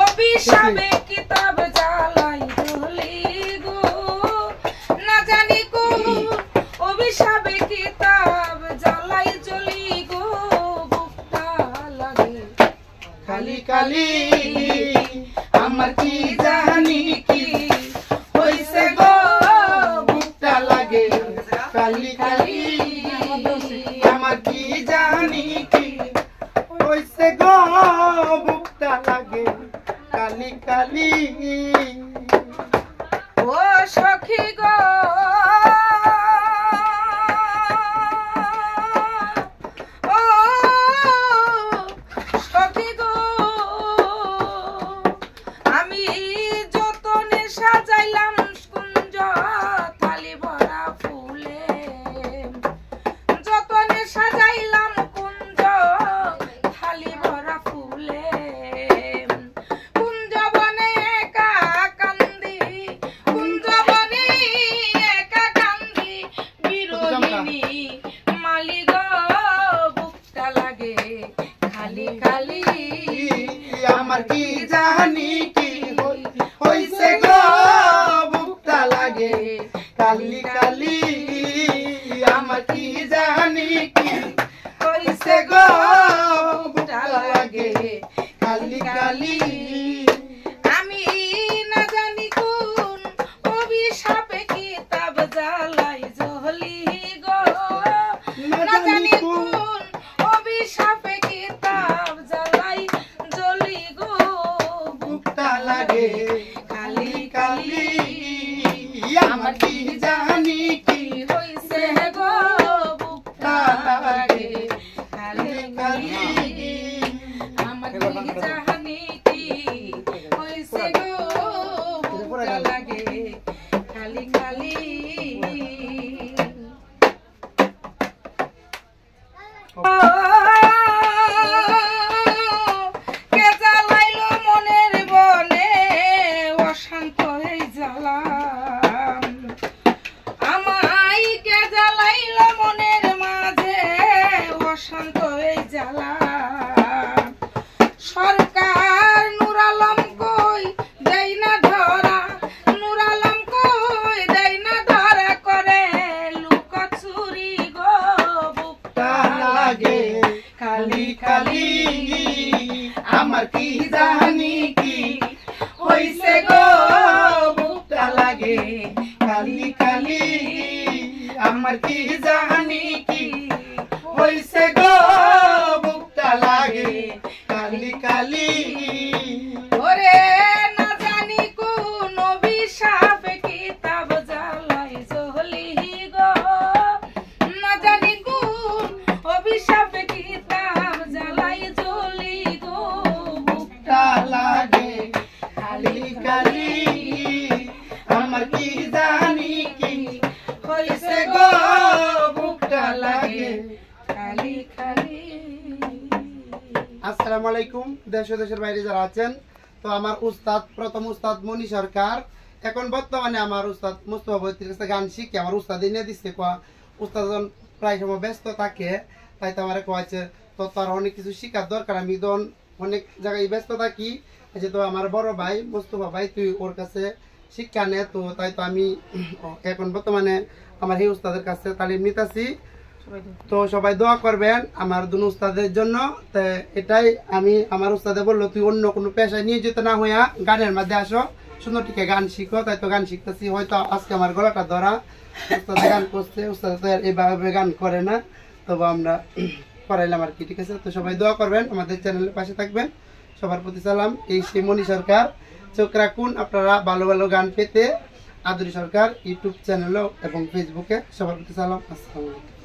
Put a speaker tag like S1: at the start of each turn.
S1: অভিশাপে কিতাব জ্বালাই জ্বলি গো, না জানি কোন অভিশাপে কিতাব জ্বালাই জ্বলি গো, বুকটা লাগে
S2: কালি কালি আমার কি জানি কি হইছে গো, বুকটা লাগে কালি কালি আমার কি জানি কি হইছে গো, বুকটা লাগে কালি কালি।
S1: ও সখী গো ও সখী গো, আমি যতনে সাজাইলাম কুঞ্জ থালি ভরা ফুলে, যতনে সাজাইলাম কুঞ্জ থালি ভরা ফুলে, কুঞ্জ বনে একা কান্দি, কুঞ্জ বনে একা কান্দি, বিরোহিনী মালি গো, বুকটা লাগে খালি খালি
S2: আমার কি জানি কি হইছে গো, বুকটা লাগে কালি কালি আমার কি জানি কি হইছে গো, বুকটা লাগে কালি কালি।
S1: আমি না জানি কোন অভিশাপে কিতাব জ্বালাই জ্বলি গো, না জানি কোন অভিশাপে কিতাব জ্বালাই জ্বলি গো,
S2: বুকটা লাগে কালি কালি আমার কি জানি কি
S1: হইছে গো, বুকটা লাগে খালি খালি আমার কি জানি কি হইছে গো, বুকটা লাগে খালি খালি। কে জ্বালাইলো মনের বনে অশান্ত এই জ্বালা, আমায় কে জ্বালাইলো মনের মাঝে অশান্ত এই জ্বালা, সরকার নূর আলম কই দেই না ধরা, নূর আলম কই দেই না ধরা, করে লুকোচুরি গো, বুকটা
S2: লাগে কালি কালি আমার কি জানি কি হইছে গো, বুকটা লাগে কালি কালি আমার কি জানি কি হইছে গো, বুকটা লাগে কালি কালি।
S1: ওরে না জানি কোন অভিশাপে কিতাব জ্বালাই জ্বলি গো, না জানি কোন অভিশাপে কিতাব জ্বালাই জ্বলি গো,
S2: বুকটা লাগে কালি কালি আমার কি জানি কি হইছে গো, বুকটা লাগে
S1: খালি খালি।
S2: আসসালামু আলাইকুম দেশ ও দেশের বাইরে যারা আছেন। তো আমার উস্তাদ প্রথম উস্তাদ মনি সরকার, এখন বর্তমানে আমার উস্তাদ মুস্তফা বৈদ্যের কাছে গান শিখে আমার উস্তাদ এনে দিচ্ছে। উস্তাদ যখন প্রায় সময় ব্যস্ত থাকে, তাই তো আমার কয়েছে তো তার অনেক কিছু শিখার দরকার, আমি তখন অনেক জায়গায় ব্যস্ত থাকি, যে তো আমার বড় ভাই মুস্তফা ভাই তুই ওর কাছে শিক্ষা নে। তো তাই তো আমি এখন বর্তমানে আমার এই উস্তাদের কাছে তালিম নিতেছি। তো সবাই দোয়া করবেন আমার দুনো উস্তাদের জন্য। তো এটাই আমি আমার উস্তাদে বললো তুই অন্য কোনো পেশায় নিয়োজিত না হইয়া গানের মধ্যে আসো, সুন্দর টিকে গান শিখো। তাই তো গান শিখতেছি। হয়তো আজকে আমার গলাটা ধরা, উস্তাদে গান করছে, উস্তাদে তো এইভাবে গান করে না, তবে আমরা করাইলাম আর কি। ঠিক আছে, তো সবাই দোয়া করবেন, আমাদের চ্যানেলের পাশে থাকবেন। সবার প্রতি সালাম। এই সেই মনি সরকার, চোখ রাখুন আপনারা ভালো ভালো গান পেতে। আদুরি সরকার ইউটিউব চ্যানেলও এবং ফেসবুকে। সবার প্রতি সালাম। আসসালামু আলাইকুম।